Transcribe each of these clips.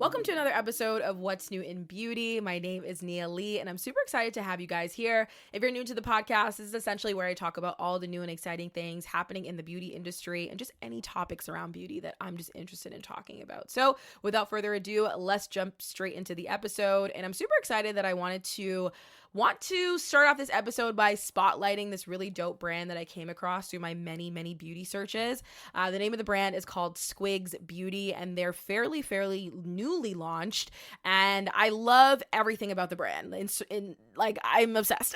Welcome to another episode of What's New in Beauty. My name is Nia Lee, and I'm super excited to have you guys here. If you're new to the podcast, this is essentially where I talk about all the new and exciting things happening in the beauty industry and just any topics around beauty that I'm just interested in talking about. So without further ado, let's jump straight into the episode. And I'm super excited that I want to start off this episode by spotlighting this really dope brand that I came across through my many beauty searches. The name of the brand is called Squigs Beauty, and they're fairly newly launched, and I love everything about the brand. I'm obsessed.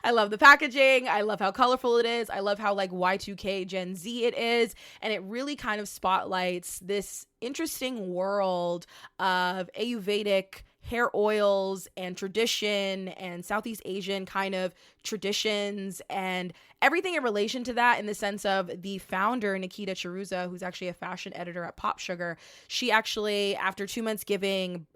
I love the packaging. I love how colorful it is. I love how Y2K Gen Z it is, and it really kind of spotlights this interesting world of Ayurvedic hair oils and tradition and Southeast Asian kind of traditions and everything in relation to that, in the sense of the founder, Nikita Charuza, who's actually a fashion editor at Pop Sugar. She actually, after 2 months giving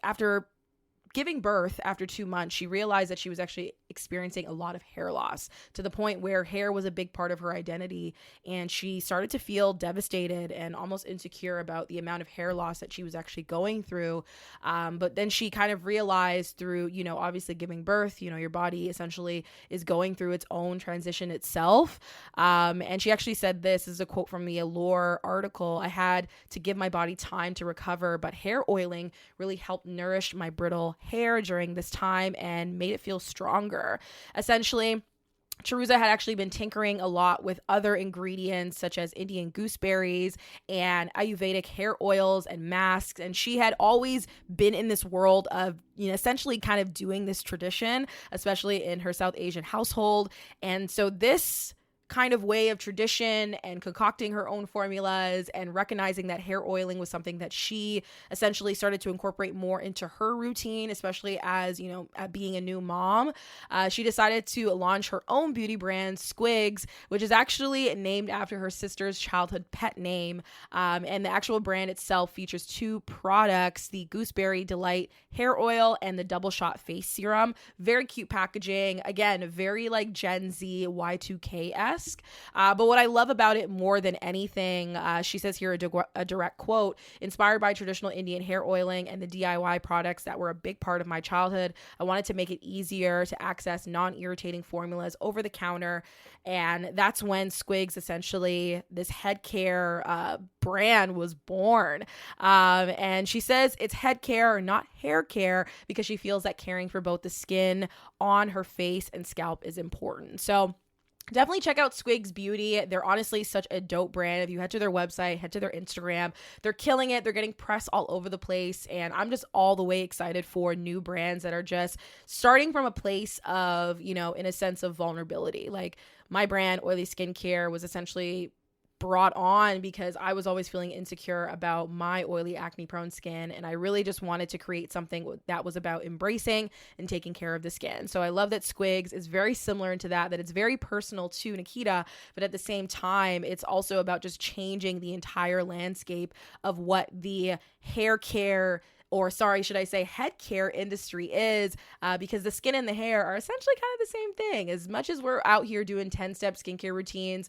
birth, after 2 months, she realized that she was actually experiencing a lot of hair loss, to the point where hair was a big part of her identity, and she started to feel devastated and almost insecure about the amount of hair loss that she was actually going through. But then she kind of realized through, obviously giving birth, your body essentially is going through its own transition itself. And she actually said, this is a quote from the Allure article: "I had to give my body time to recover, but hair oiling really helped nourish my brittle hair during this time and made it feel stronger." Essentially, Charuza had actually been tinkering a lot with other ingredients such as Indian gooseberries and Ayurvedic hair oils and masks, and she had always been in this world of essentially kind of doing this tradition, especially in her South Asian household. And so this kind of way of tradition and concocting her own formulas and recognizing that hair oiling was something that she essentially started to incorporate more into her routine, especially as, being a new mom, she decided to launch her own beauty brand, Squigs, which is actually named after her sister's childhood pet name. And the actual brand itself features 2 products: the Gooseberry Delight hair oil and the Double Shot face serum. Very cute packaging. Again, very Gen Z Y2K-esque. But what I love about it more than anything, she says here, a direct quote: "Inspired by traditional Indian hair oiling and the DIY products that were a big part of my childhood, I wanted to make it easier to access non-irritating formulas over the counter." And that's when Squigs, essentially this head care brand, was born. And she says it's head care, not hair care, because she feels that caring for both the skin on her face and scalp is important. So definitely check out Squigs Beauty. They're honestly such a dope brand. If you head to their website, head to their Instagram, they're killing it. They're getting press all over the place. And I'm just all the way excited for new brands that are just starting from a place of, in a sense of vulnerability. Like my brand, Oily Skincare, was essentially brought on because I was always feeling insecure about my oily, acne-prone skin, and I really just wanted to create something that was about embracing and taking care of the skin. So I love that Squigs is very similar into that it's very personal to Nikita, but at the same time, it's also about just changing the entire landscape of what the hair care, or should I say head care industry is, because the skin and the hair are essentially kind of the same thing. As much as we're out here doing 10-step skincare routines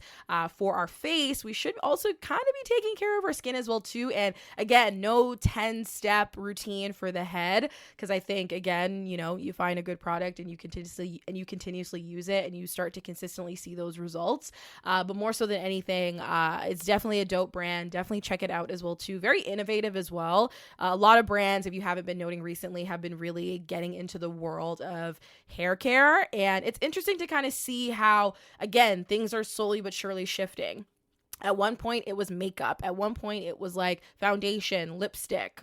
for our face, we should also kind of be taking care of our skin as well too. And again, no 10-step routine for the head, because I think, again, you find a good product and you continuously use it and you start to consistently see those results. But more so than anything, it's definitely a dope brand. Definitely check it out as well too. Very innovative as well. A lot of brands, if you haven't been noting recently, have been really getting into the world of hair care. And it's interesting to kind of see how, again, things are slowly but surely shifting. At one point, it was makeup. At one point, it was foundation, lipstick,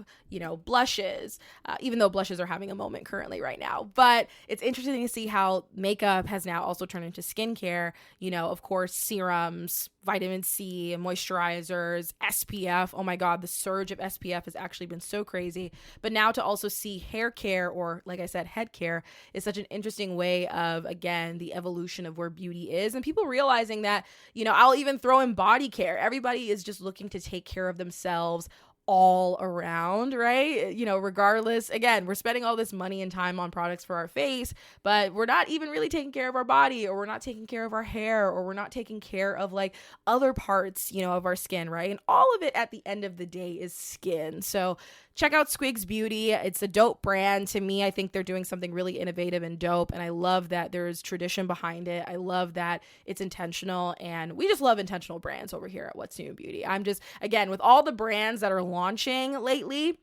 blushes, even though blushes are having a moment currently right now. But it's interesting to see how makeup has now also turned into skincare. Of course, serums, vitamin C, moisturizers, SPF. Oh my God, the surge of SPF has actually been so crazy. But now to also see hair care, or like I said, head care, is such an interesting way of, again, the evolution of where beauty is. And people realizing that, I'll even throw in body care. Everybody is just looking to take care of themselves all around, right? Regardless, again, we're spending all this money and time on products for our face, but we're not even really taking care of our body, or we're not taking care of our hair, or we're not taking care of like other parts, of our skin, right? And all of it at the end of the day is skin. So check out Squigs Beauty. It's a dope brand to me. I think they're doing something really innovative and dope. And I love that there's tradition behind it. I love that it's intentional. And we just love intentional brands over here at What's New in Beauty. I'm just, again, with all the brands that are launching lately,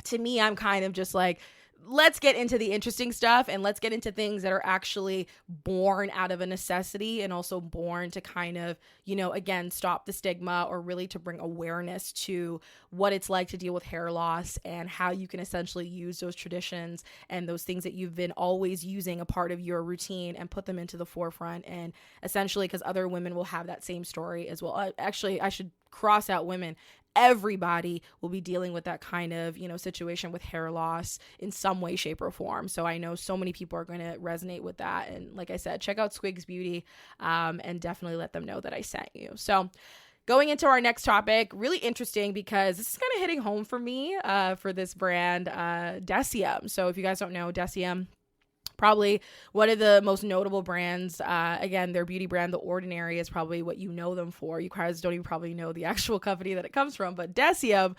to me, I'm kind of just like, let's get into the interesting stuff, and let's get into things that are actually born out of a necessity, and also born to kind of, again, stop the stigma, or really to bring awareness to what it's like to deal with hair loss, and how you can essentially use those traditions and those things that you've been always using a part of your routine, and put them into the forefront. And essentially, because other women will have that same story as well. Actually, I should cross out women. Everybody will be dealing with that kind of, situation with hair loss in some way, shape, or form. So I know so many people are going to resonate with that. And like I said, check out Squigs Beauty, and definitely let them know that I sent you. So going into our next topic, really interesting, because this is kind of hitting home for me, for this brand, DECIEM. So if you guys don't know, DECIEM, probably one of the most notable brands. Again, their beauty brand, The Ordinary, is probably what you know them for. You guys don't even probably know the actual company that it comes from, but DECIEM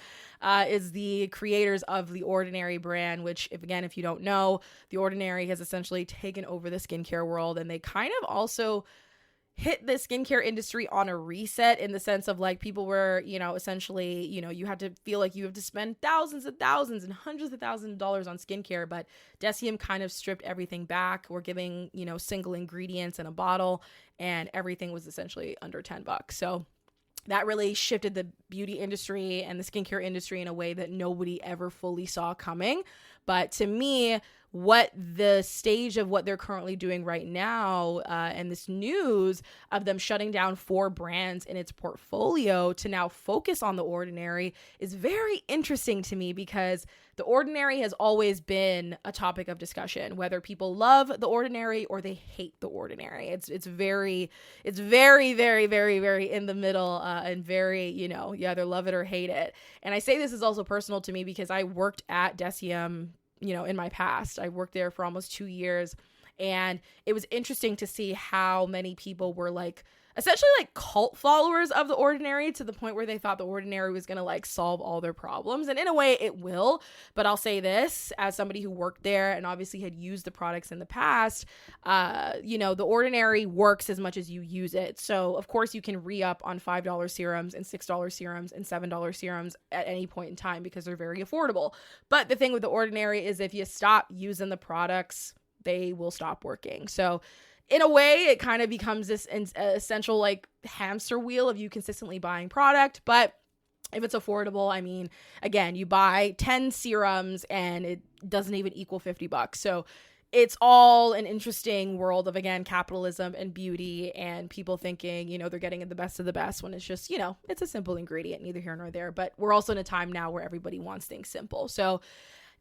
is the creators of The Ordinary brand, which, if you don't know, The Ordinary has essentially taken over the skincare world, and they kind of also hit the skincare industry on a reset, in the sense of like, people were, essentially, you had to feel like you have to spend thousands and thousands and hundreds of thousands of dollars on skincare, but DECIEM kind of stripped everything back. We're giving, single ingredients in a bottle, and everything was essentially under $10. So that really shifted the beauty industry and the skincare industry in a way that nobody ever fully saw coming. But to me, what the stage of what they're currently doing right now, and this news of them shutting down 4 brands in its portfolio to now focus on The Ordinary, is very interesting to me, because The Ordinary has always been a topic of discussion, whether people love The Ordinary or they hate The Ordinary. It's very, very, very, very in the middle, and very, you either love it or hate it. And I say this is also personal to me, because I worked at DECIEM, in my past. I worked there for almost 2 years, and it was interesting to see how many people were like, essentially like cult followers of The Ordinary, to the point where they thought The Ordinary was going to like solve all their problems. And in a way it will, but I'll say this, as somebody who worked there and obviously had used the products in the past, The Ordinary works as much as you use it. So of course you can re-up on $5 serums and $6 serums and $7 serums at any point in time, because they're very affordable. But the thing with The Ordinary is, if you stop using the products, they will stop working. So in a way, it kind of becomes this essential like hamster wheel of you consistently buying product. But if it's affordable, again, you buy 10 serums and it doesn't even equal $50. So it's all an interesting world of, again, capitalism and beauty, and people thinking, they're getting the best of the best, when it's just, it's a simple ingredient, neither here nor there. But we're also in a time now where everybody wants things simple. So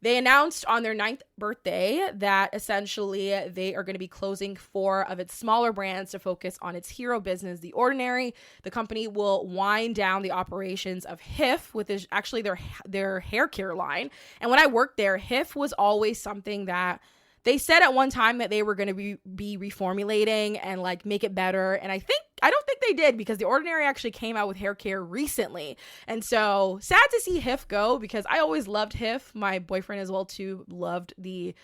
they announced on their 9th birthday that essentially they are going to be closing 4 of its smaller brands to focus on its hero business, The Ordinary. The company will wind down the operations of HIF, which is actually their hair care line. And when I worked there, HIF was always something that they said at one time that they were going to be reformulating and like make it better. And I don't think they did, because The Ordinary actually came out with hair care recently. And so sad to see HIF go, because I always loved HIF. My boyfriend as well too loved the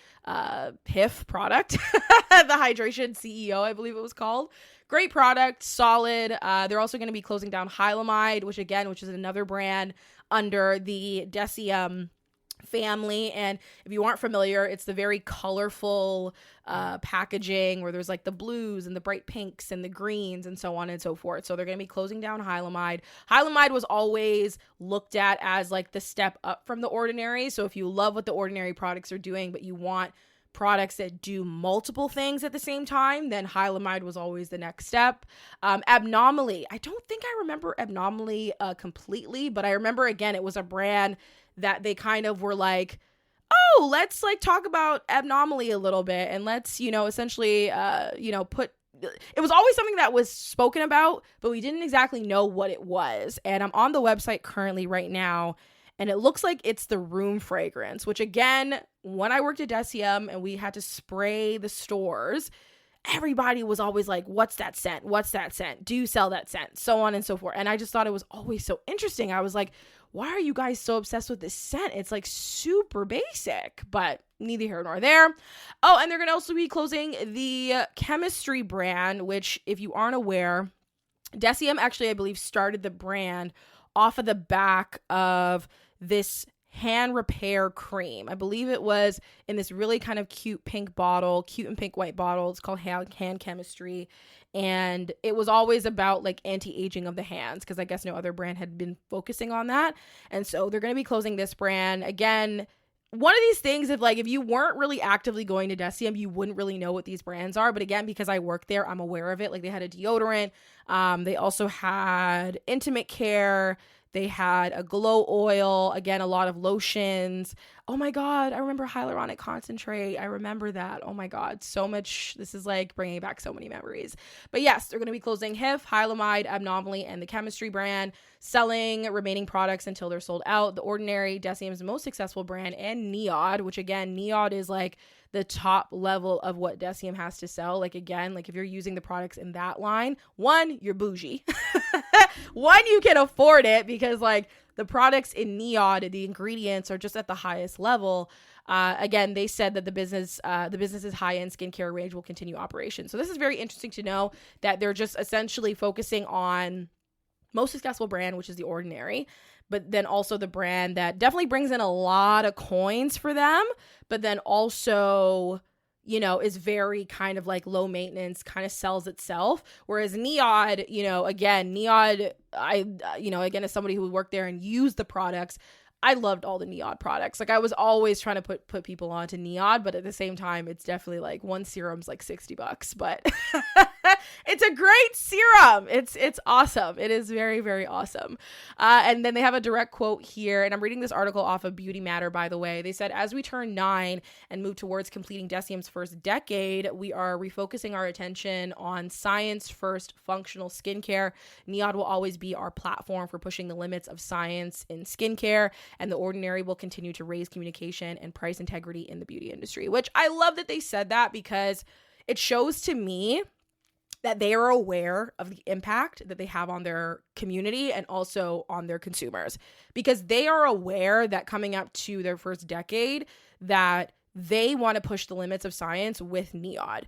HIF product, the Hydration CEO, I believe it was called. Great product, solid. They're also going to be closing down Hylamide, which is another brand under the DECIEM family. And if you aren't familiar, it's the very colorful packaging where there's like the blues and the bright pinks and the greens and so on and so forth. So they're going to be closing down Hylamide. Hylamide was always looked at as like the step up from The Ordinary. So if you love what The Ordinary products are doing, but you want products that do multiple things at the same time, then Hylamide was always the next step. Abnomaly, I don't think I remember Abnomaly completely, but I remember, again, it was a brand that they kind of were like, oh, let's like talk about Abnomaly a little bit, and let's, essentially, put, it was always something that was spoken about, but we didn't exactly know what it was. And I'm on the website currently right now, and it looks like it's the room fragrance, which again, when I worked at DECIEM and we had to spray the stores, everybody was always like, what's that scent? What's that scent? Do you sell that scent? So on and so forth. And I just thought it was always so interesting. I was like, why are you guys so obsessed with this scent? It's like super basic, but neither here nor there. Oh, and they're going to also be closing the chemistry brand, which if you aren't aware, DECIEM actually, I believe, started the brand off of the back of this hand repair cream. I believe it was in this really kind of cute pink bottle, cute and pink white bottle. It's called hand chemistry. And it was always about like anti-aging of the hands, because I guess no other brand had been focusing on that. And so they're going to be closing this brand. Again, one of these things, if you weren't really actively going to DECIEM, you wouldn't really know what these brands are. But again, because I work there, I'm aware of it. Like they had a deodorant. They also had intimate care. They had a glow oil, again, a lot of lotions. Oh my God, I remember hyaluronic concentrate. I remember that. Oh my God, so much. This is like bringing back so many memories. But yes, they're going to be closing HIF, Hylamide, Abnomaly, and the chemistry brand, selling remaining products until they're sold out. The Ordinary, DECIEM's most successful brand, and NIOD, which again, NIOD is like the top level of what DECIEM has to sell. Like again, like if you're using the products in that line, one, you're bougie. One, you can afford it because like the products in NIOD, the ingredients are just at the highest level. Again, they said that the business's high-end skincare range will continue operation. So this is very interesting to know that they're just essentially focusing on most successful brand, which is the Ordinary, but then also the brand that definitely brings in a lot of coins for them, but then also, you know, is very kind of like low maintenance, kind of sells itself. Whereas NIOD, you know, again, NIOD, again, as somebody who worked there and used the products, I loved all the NIOD products. Like I was always trying to put people onto NIOD, but at the same time, it's definitely like one serum's like $60, but it's a great serum. It's awesome. It is very, very awesome. And then they have a direct quote here, and I'm reading this article off of Beauty Matter, by the way. They said, as we turn 9 and move towards completing DECIEM's first decade, we are refocusing our attention on science-first functional skincare. NIOD will always be our platform for pushing the limits of science in skincare, and the Ordinary will continue to raise communication and price integrity in the beauty industry, which I love that they said that, because it shows to me that they are aware of the impact that they have on their community and also on their consumers, because they are aware that coming up to their first decade that they want to push the limits of science with NIOD,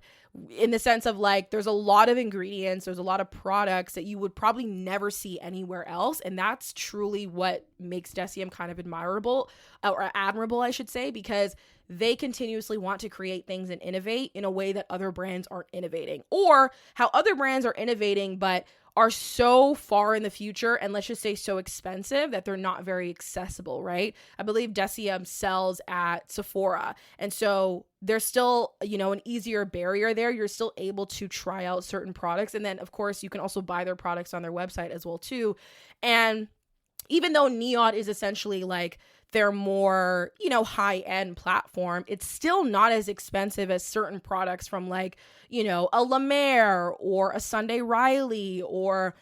in the sense of like, there's a lot of ingredients, there's a lot of products that you would probably never see anywhere else. And that's truly what makes DECIEM kind of admirable, or admirable, I should say, because they continuously want to create things and innovate in a way that other brands aren't innovating, or how other brands are innovating, but are so far in the future and let's just say so expensive that they're not very accessible, right? I believe DECIEM sells at Sephora. And so there's still, you know, an easier barrier there. You're still able to try out certain products. And then of course you can also buy their products on their website as well too. And even though NIOD is essentially like their more, you know, high-end platform, it's still not as expensive as certain products from like, you know, a La Mer or a Sunday Riley or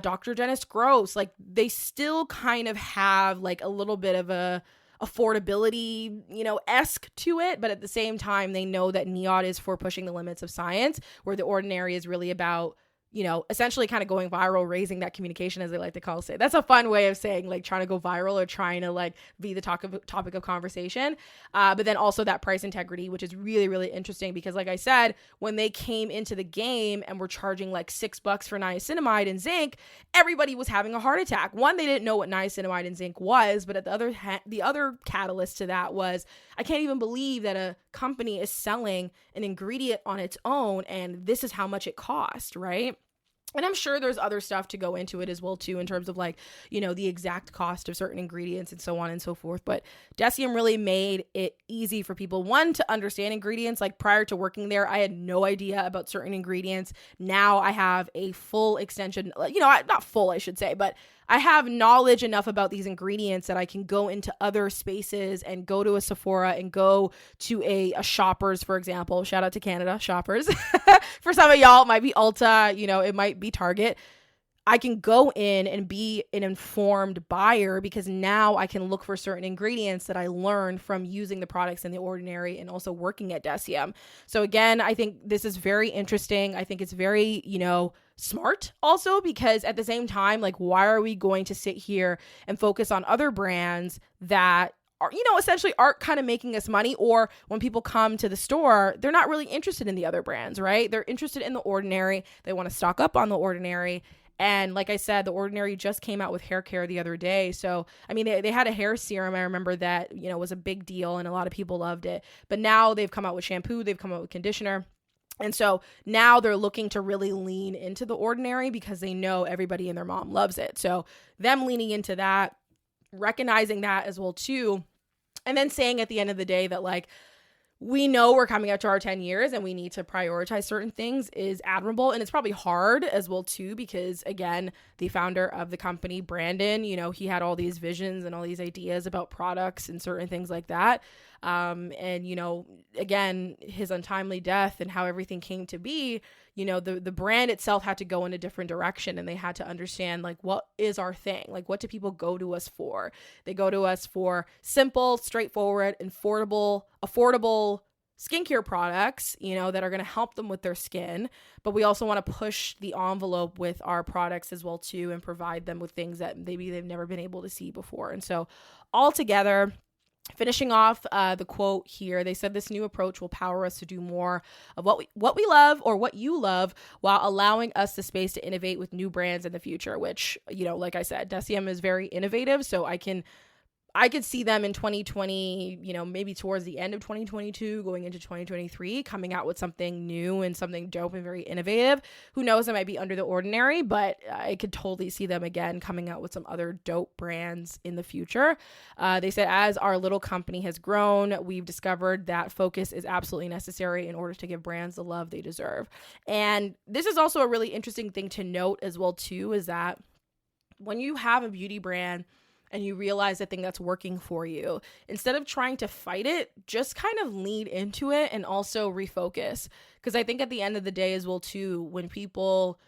Dr. Dennis Gross. Like they still kind of have like a little bit of a affordability, you know, esque to it. But at the same time, they know that NIOD is for pushing the limits of science, where the Ordinary is really about, you know, essentially kind of going viral, raising that communication, as they like to call it. That's a fun way of saying like trying to go viral or trying to like be the topic of conversation. But then also that price integrity, which is really, really interesting, because like I said, when they came into the game and were charging like $6 for niacinamide and zinc, everybody was having a heart attack. One, they didn't know what niacinamide and zinc was, but at the other catalyst to that was, I can't even believe that a company is selling an ingredient on its own and this is how much it cost, right? And I'm sure there's other stuff to go into it as well too, in terms of like, you know, the exact cost of certain ingredients and so on and so forth. But DECIEM really made it easy for people, one, to understand ingredients. Like prior to working there, I had no idea about certain ingredients. Now I have a full extension, you know, not full, I should say, but I have knowledge enough about these ingredients that I can go into other spaces and go to a Sephora and go to a Shoppers, for example. Shout out to Canada, Shoppers. For some of y'all, it might be Ulta, you know, it might be Target. I can go in and be an informed buyer because now I can look for certain ingredients that I learned from using the products in The Ordinary and also working at DECIEM. So again, I think this is very interesting. I think it's very, smart also, because at the same time, like, why are we going to sit here and focus on other brands that are, essentially aren't kind of making us money, or when people come to the store, they're not really interested in the other brands, right? They're interested in The Ordinary. They want to stock up on The Ordinary. And like I said, The Ordinary just came out with hair care the other day. So, I mean, they had a hair serum, I remember, that, was a big deal and a lot of people loved it. But now they've come out with shampoo, they've come out with conditioner. And so now they're looking to really lean into The Ordinary because they know everybody and their mom loves it. So them leaning into that, recognizing that as well too, and then saying at the end of the day that, like, we know we're coming up to our 10 years and we need to prioritize certain things is admirable. And it's probably hard as well too, because again, the founder of the company, Brandon, he had all these visions and all these ideas about products and certain things like that. And, again, his untimely death and how everything came to be, the brand itself had to go in a different direction, and they had to understand, like, what is our thing? Like, what do people go to us for? They go to us for simple, straightforward, affordable skincare products, that are going to help them with their skin. But we also want to push the envelope with our products as well too, and provide them with things that maybe they've never been able to see before. And so altogether, finishing off the quote here, they said this new approach will power us to do more of what we love, or what you love, while allowing us the space to innovate with new brands in the future, which, like I said, DECIEM is very innovative. So I could see them in 2020, maybe towards the end of 2022, going into 2023, coming out with something new and something dope and very innovative. Who knows, it might be under The Ordinary, but I could totally see them again coming out with some other dope brands in the future. They said, as our little company has grown, we've discovered that focus is absolutely necessary in order to give brands the love they deserve. And this is also a really interesting thing to note as well too, is that when you have a beauty brand and you realize the thing that's working for you, instead of trying to fight it, just kind of lean into it and also refocus. Because I think at the end of the day as well too, when people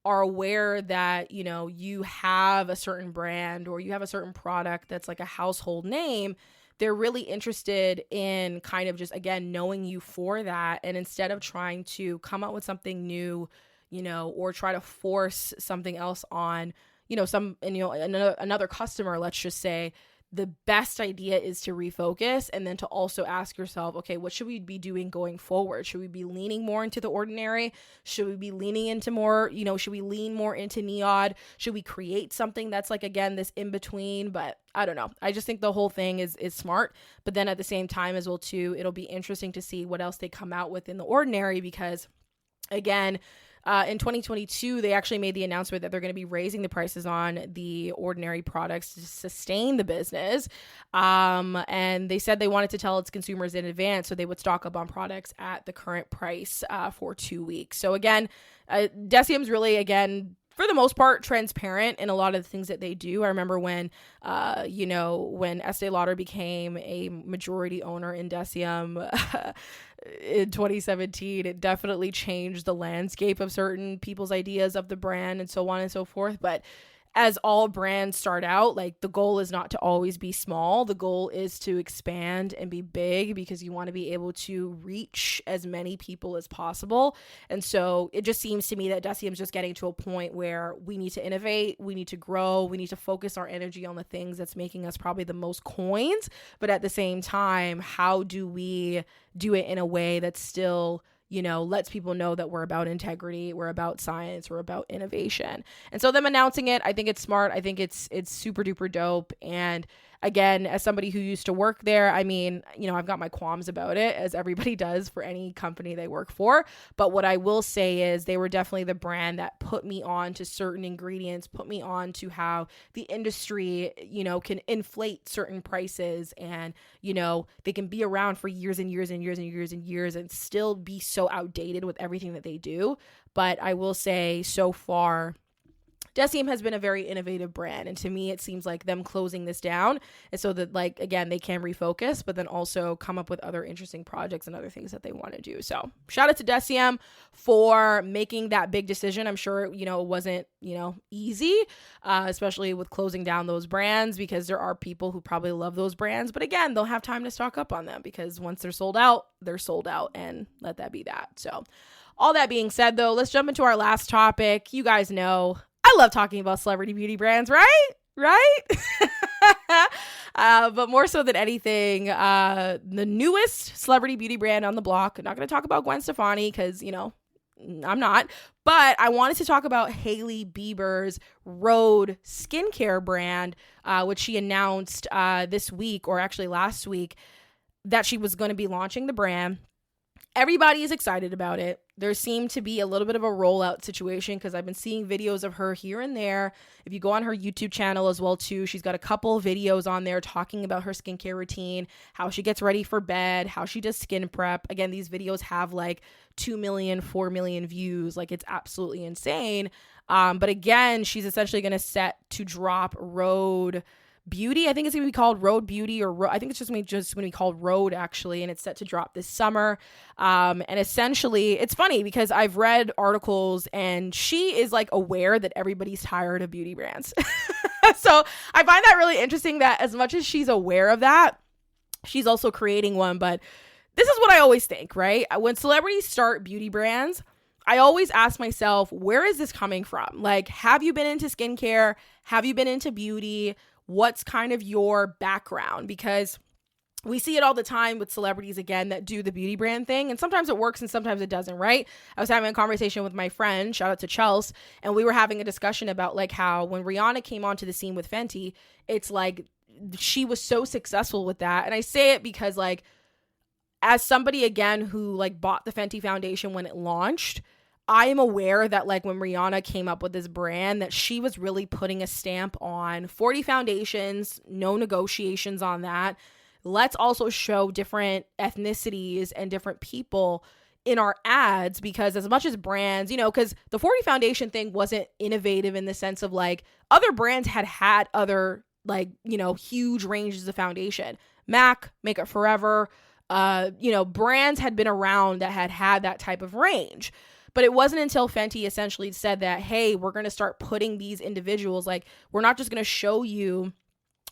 are aware that, you have a certain brand or you have a certain product that's like a household name, they're really interested in kind of just, again, knowing you for that. And instead of trying to come up with something new, or try to force something else on, another customer, let's just say, the best idea is to refocus, and then to also ask yourself, okay, what should we be doing going forward? Should we be leaning more into The Ordinary? Should we be leaning into more, should we lean more into NIOD? Should we create something that's like, again, this in between? But I don't know. I just think the whole thing is smart. But then at the same time as well too, it'll be interesting to see what else they come out with in The Ordinary, because again, in 2022, they actually made the announcement that they're going to be raising the prices on The Ordinary products to sustain the business. And they said they wanted to tell its consumers in advance so they would stock up on products at the current price for 2 weeks. So again, DECIEM's really, again, for the most part, transparent in a lot of the things that they do. I remember when, when Estee Lauder became a majority owner in DECIEM in 2017, it definitely changed the landscape of certain people's ideas of the brand and so on and so forth. But as all brands start out, like, the goal is not to always be small. The goal is to expand and be big, because you want to be able to reach as many people as possible. And so it just seems to me that DECIEM is just getting to a point where we need to innovate, we need to grow, we need to focus our energy on the things that's making us probably the most coins. But at the same time, how do we do it in a way that's still, lets people know that we're about integrity, we're about science, we're about innovation. And so them announcing it, I think it's smart. I think it's super duper dope. And again, as somebody who used to work there, I mean, I've got my qualms about it, as everybody does for any company they work for. But what I will say is they were definitely the brand that put me on to certain ingredients, put me on to how the industry, can inflate certain prices, and, they can be around for years and years and years and years and years and still be so outdated with everything that they do. But I will say, so far, DECIEM has been a very innovative brand. And to me, it seems like them closing this down is so that, like, again, they can refocus, but then also come up with other interesting projects and other things that they want to do. So shout out to DECIEM for making that big decision. I'm sure, you know, it wasn't, you know, easy, especially with closing down those brands, because there are people who probably love those brands. But again, they'll have time to stock up on them, because once they're sold out, and let that be that. So all that being said, though, let's jump into our last topic. You guys know I love talking about celebrity beauty brands, right? But more so than anything, the newest celebrity beauty brand on the block. I'm not going to talk about Gwen Stefani because, you know, I'm not. But I wanted to talk about Hailey Bieber's Rhode skincare brand, which she announced this week, or actually last week, that she was going to be launching the brand. Everybody is excited about it. There seemed to be a little bit of a rollout situation, because I've been seeing videos of her here and there. If you go on her YouTube channel as well too, she's got a couple videos on there talking about her skincare routine, how she gets ready for bed, how she does skin prep. Again, these videos have like 2 million, 4 million views. Like, it's absolutely insane. But again, she's essentially going to set to drop Rhode Beauty. I think it's going to be called Rhode Beauty, or I think it's just going to be called Rhode, actually, and it's set to drop this summer. And essentially, it's funny because I've read articles and she is like aware that everybody's tired of beauty brands. So I find that really interesting, that as much as she's aware of that, she's also creating one. But this is what I always think, right? When celebrities start beauty brands, I always ask myself, where is this coming from? Like, have you been into skincare? Have you been into beauty? What's kind of your background? Because we see it all the time with celebrities, again, that do the beauty brand thing. And sometimes it works and sometimes it doesn't, right? I was having a conversation with my friend, shout out to Chelsea, and we were having a discussion about like how when Rihanna came onto the scene with Fenty, it's like she was so successful with that. And I say it because, like, as somebody, again, who like bought the Fenty foundation when it launched, I am aware that like when Rihanna came up with this brand, that she was really putting a stamp on 40 foundations, no negotiations on that. Let's also show different ethnicities and different people in our ads, because as much as brands, you know, because the 40 foundation thing wasn't innovative in the sense of like other brands had other like, you know, huge ranges of foundation. MAC, Makeup Forever, you know, brands had been around that had that type of range. But it wasn't until Fenty essentially said that, hey, we're going to start putting these individuals, like, we're not just going to show you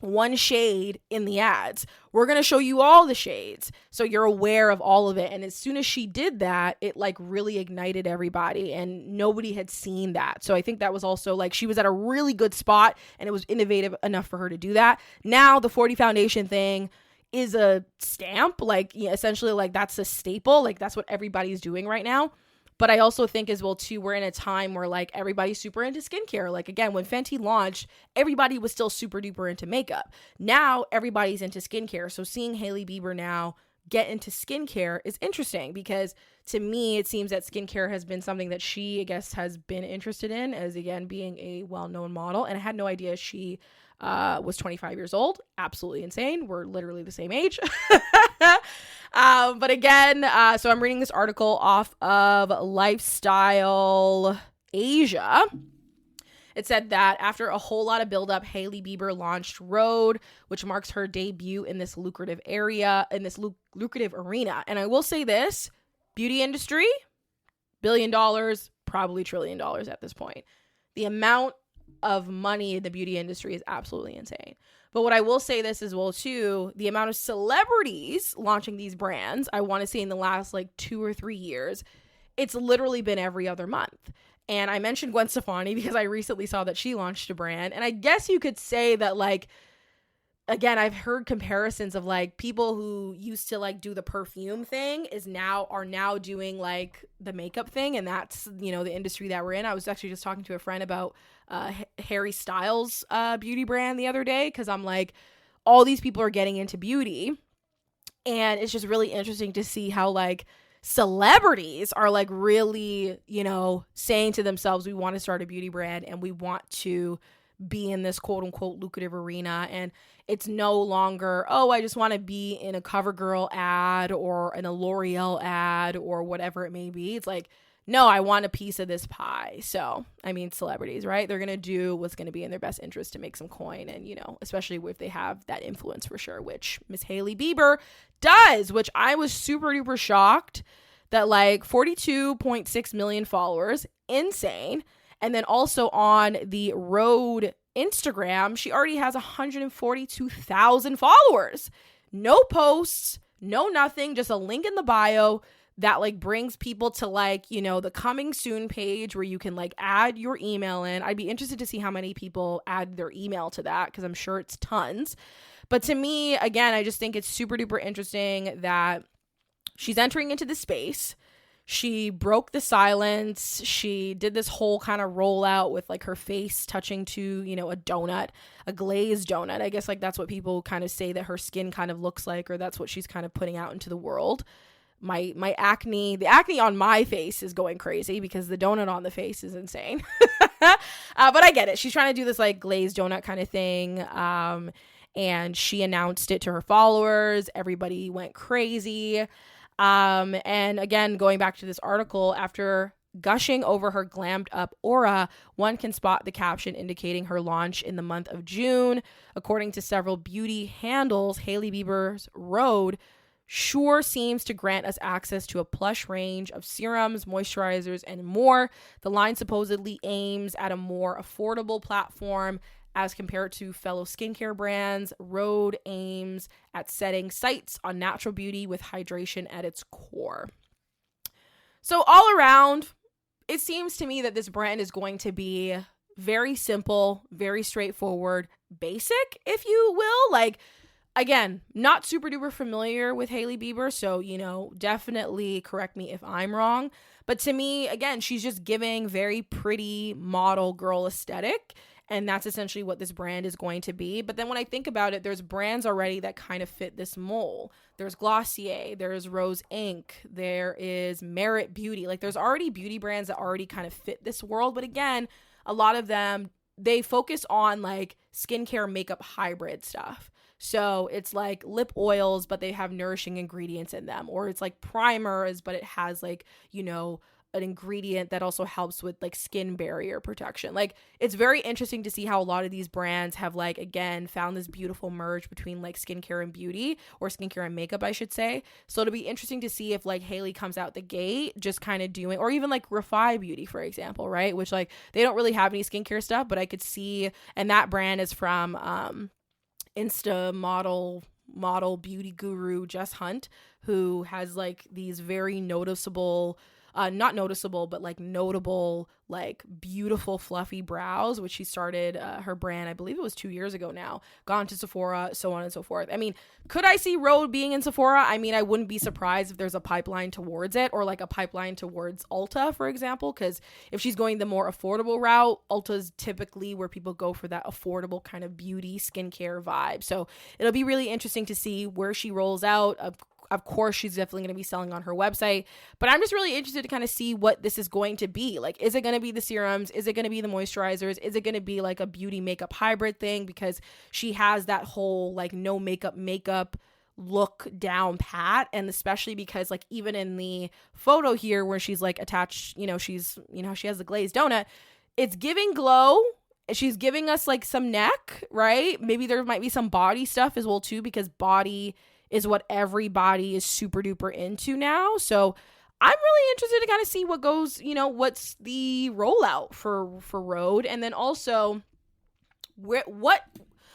one shade in the ads. We're going to show you all the shades, so you're aware of all of it. And as soon as she did that, it like really ignited everybody, and nobody had seen that. So I think that was also like, she was at a really good spot, and it was innovative enough for her to do that. Now the 40 foundation thing is a stamp, like, yeah, essentially like that's a staple. Like, that's what everybody's doing right now. But I also think as well, too, we're in a time where like everybody's super into skincare. Like, again, when Fenty launched, everybody was still super duper into makeup. Now everybody's into skincare. So seeing Hailey Bieber now get into skincare is interesting, because to me, it seems that skincare has been something that she, I guess, has been interested in, as, again, being a well-known model. And I had no idea she was 25 years old. Absolutely insane. We're literally the same age. But again, so I'm reading this article off of Lifestyle Asia. It said that after a whole lot of buildup, Hailey Bieber launched Rhode, which marks her debut in this lucrative lucrative arena. And I will say this, beauty industry, $1 billion, probably $1 trillion at this point. The amount of money in the beauty industry is absolutely insane. But what I will say this as well too, the amount of celebrities launching these brands, I want to say in the last like 2 or 3 years, it's literally been every other month. And I mentioned Gwen Stefani because I recently saw that she launched a brand. And I guess you could say that, like, again, I've heard comparisons of like people who used to like do the perfume thing are now doing like the makeup thing. And that's, you know, the industry that we're in. I was actually just talking to a friend about Harry Styles' beauty brand the other day, because I'm like, all these people are getting into beauty. And it's just really interesting to see how like celebrities are like really, you know, saying to themselves, we want to start a beauty brand and we want to be in this quote unquote lucrative arena. And it's no longer, oh, I just want to be in a CoverGirl ad or in a L'Oreal ad or whatever it may be. It's like, no, I want a piece of this pie. So, I mean, celebrities, right? They're going to do what's going to be in their best interest to make some coin. And, especially if they have that influence for sure, which Miss Hailey Bieber does, which I was super duper shocked that 42.6 million followers, insane. And then also on the Rhode Instagram, she already has 142,000 followers. No posts, no nothing, just a link in the bio that brings people to the coming soon page where you can add your email in. I'd be interested to see how many people add their email to that, because I'm sure it's tons. But to me, again, I just think it's super duper interesting that she's entering into the space. She broke the silence. She did this whole kind of rollout with her face touching to, a donut, a glazed donut. I guess that's what people kind of say that her skin kind of looks like, or that's what she's kind of putting out into the world. The acne on my face is going crazy because the donut on the face is insane. But I get it. She's trying to do this glazed donut kind of thing. And she announced it to her followers. Everybody went crazy. And again, going back to this article, after gushing over her glammed up aura, one can spot the caption indicating her launch in the month of June. According to several beauty handles, Hailey Bieber's Rhode sure seems to grant us access to a plush range of serums, moisturizers, and more. The line supposedly aims at a more affordable platform as compared to fellow skincare brands. Rhode aims at setting sights on natural beauty with hydration at its core. So all around, it seems to me that this brand is going to be very simple, very straightforward, basic, if you will. Again, not super duper familiar with Hailey Bieber, so, definitely correct me if I'm wrong. But to me, again, she's just giving very pretty model girl aesthetic, and that's essentially what this brand is going to be. But then when I think about it, there's brands already that kind of fit this mold. There's Glossier, there's Rose Inc., there is Merit Beauty. There's already beauty brands that already kind of fit this world. But again, a lot of them, they focus on skincare makeup hybrid stuff. So it's lip oils, but they have nourishing ingredients in them. Or it's primers, but it has an ingredient that also helps with skin barrier protection. It's very interesting to see how a lot of these brands have again found this beautiful merge between skincare and beauty, or skincare and makeup, I should say. So it'll be interesting to see if Hailey comes out the gate just kind of doing, or even Refi Beauty, for example, right? Which they don't really have any skincare stuff, but I could see, and that brand is from Insta model beauty guru Jess Hunt, who has these very noticeable, not noticeable, but notable, beautiful fluffy brows, which she started her brand, I believe it was 2 years ago now, gone to Sephora, so on and so forth. I mean, could I see Rhode being in Sephora? I mean, I wouldn't be surprised if there's a pipeline towards it, or a pipeline towards Ulta, for example, because if she's going the more affordable route, Ulta's typically where people go for that affordable kind of beauty skincare vibe. So it'll be really interesting to see where she rolls out. Of course, she's definitely going to be selling on her website, but I'm just really interested to kind of see what this is going to be. Is it going to be the serums? Is it going to be the moisturizers? Is it going to be a beauty makeup hybrid thing? Because she has that whole no makeup look down pat. And especially because even in the photo here where she's attached, she's, she has the glazed donut, it's giving glow. She's giving us some neck, right? Maybe there might be some body stuff as well too, because body is what everybody is super duper into now. So I'm really interested to kind of see what goes, what's the rollout for Rhode. And then also what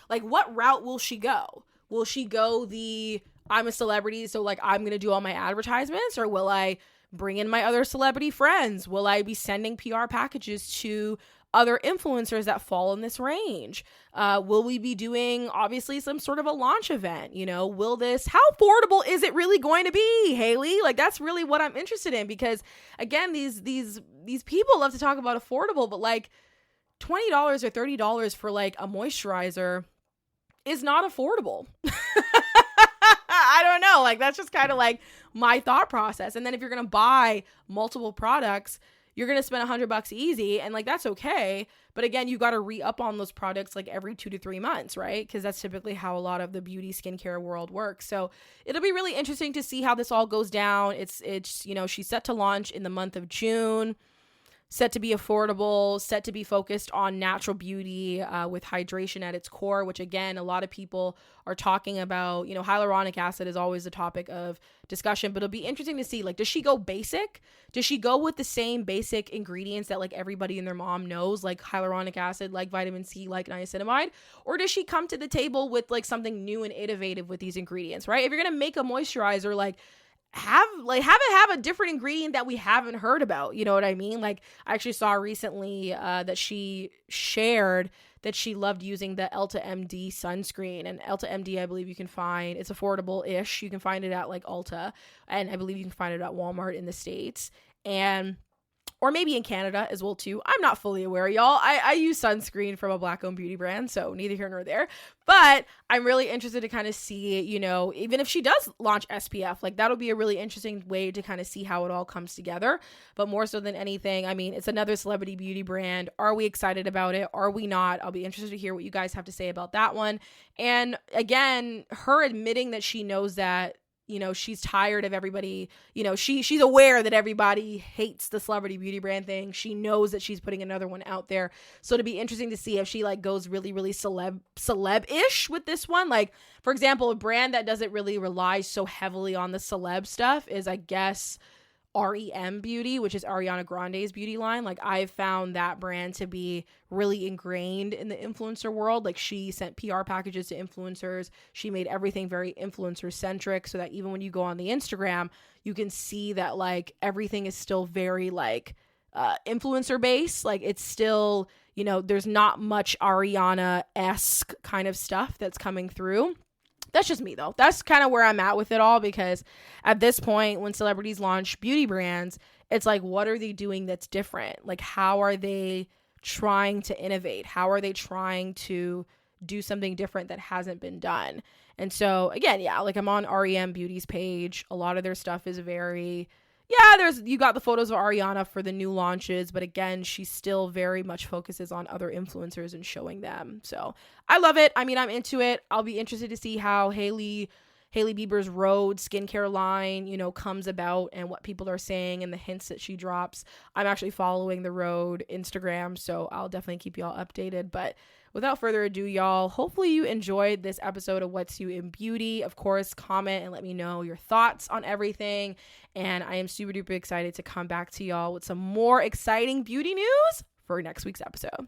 route will she go? Will she go the, I'm a celebrity, so I'm going to do all my advertisements, or will I bring in my other celebrity friends? Will I be sending PR packages to other influencers that fall in this range? Will we be doing obviously some sort of a launch event? Will this, how affordable is it really going to be, Hailey? That's really what I'm interested in, because again, these people love to talk about affordable, but $20 or $30 for a moisturizer is not affordable. I don't know. That's just kind of my thought process. And then if you're going to buy multiple products, you're going to spend $100 easy, and like, that's okay. But again, you got to re-up on those products like every 2 to 3 months, right? Because that's typically how a lot of the beauty skincare world works. So it'll be really interesting to see how this all goes down. It's she's set to launch in the month of June, set to be affordable, set to be focused on natural beauty with hydration at its core, which again, a lot of people are talking about. Hyaluronic acid is always a topic of discussion, but it'll be interesting to see, like, does she go basic? Does she go with the same basic ingredients that like everybody and their mom knows, like hyaluronic acid, like vitamin C, like niacinamide? Or does she come to the table with like something new and innovative with these ingredients, right? If you're going to make a moisturizer, like, have a different ingredient that we haven't heard about. You know what I mean? Like, I actually saw recently that she shared that she loved using the Elta MD sunscreen, and Elta MD, I believe you can find, it's affordable-ish. You can find it at like Ulta, and I believe you can find it at Walmart in the States, or maybe in Canada as well too. I'm not fully aware, y'all. I use sunscreen from a Black-owned beauty brand, so neither here nor there. But I'm really interested to kind of see, even if she does launch SPF, like, that'll be a really interesting way to kind of see how it all comes together. But more so than anything, I mean, it's another celebrity beauty brand. Are we excited about it? Are we not? I'll be interested to hear what you guys have to say about that one. And again, her admitting that she knows that, she's tired of everybody, she's aware that everybody hates the celebrity beauty brand thing. She knows that she's putting another one out there. So it'll be interesting to see if she like goes really, really celeb-ish with this one. Like, for example, a brand that doesn't really rely so heavily on the celeb stuff is, I guess, REM Beauty, which is Ariana Grande's beauty line. Like, I've found that brand to be really ingrained in the influencer world. Like, she sent PR packages to influencers. She made everything very influencer centric, so that even when you go on the Instagram, you can see that like everything is still very like influencer based. Like, it's still, there's not much Ariana-esque kind of stuff that's coming through. That's just me, though. That's kind of where I'm at with it all, because at this point, when celebrities launch beauty brands, it's like, what are they doing that's different? Like, how are they trying to innovate? How are they trying to do something different that hasn't been done? And so, again, yeah, like, I'm on REM Beauty's page. A lot of their stuff is very... you got the photos of Ariana for the new launches, but again, she still very much focuses on other influencers and showing them. So I love it. I mean, I'm into it. I'll be interested to see how Hailey Bieber's Rhode skincare line, comes about, and what people are saying and the hints that she drops. I'm actually following the Rhode Instagram, so I'll definitely keep y'all updated. But without further ado, y'all, hopefully you enjoyed this episode of What's You in Beauty. Of course, comment and let me know your thoughts on everything. And I am super duper excited to come back to y'all with some more exciting beauty news for next week's episode.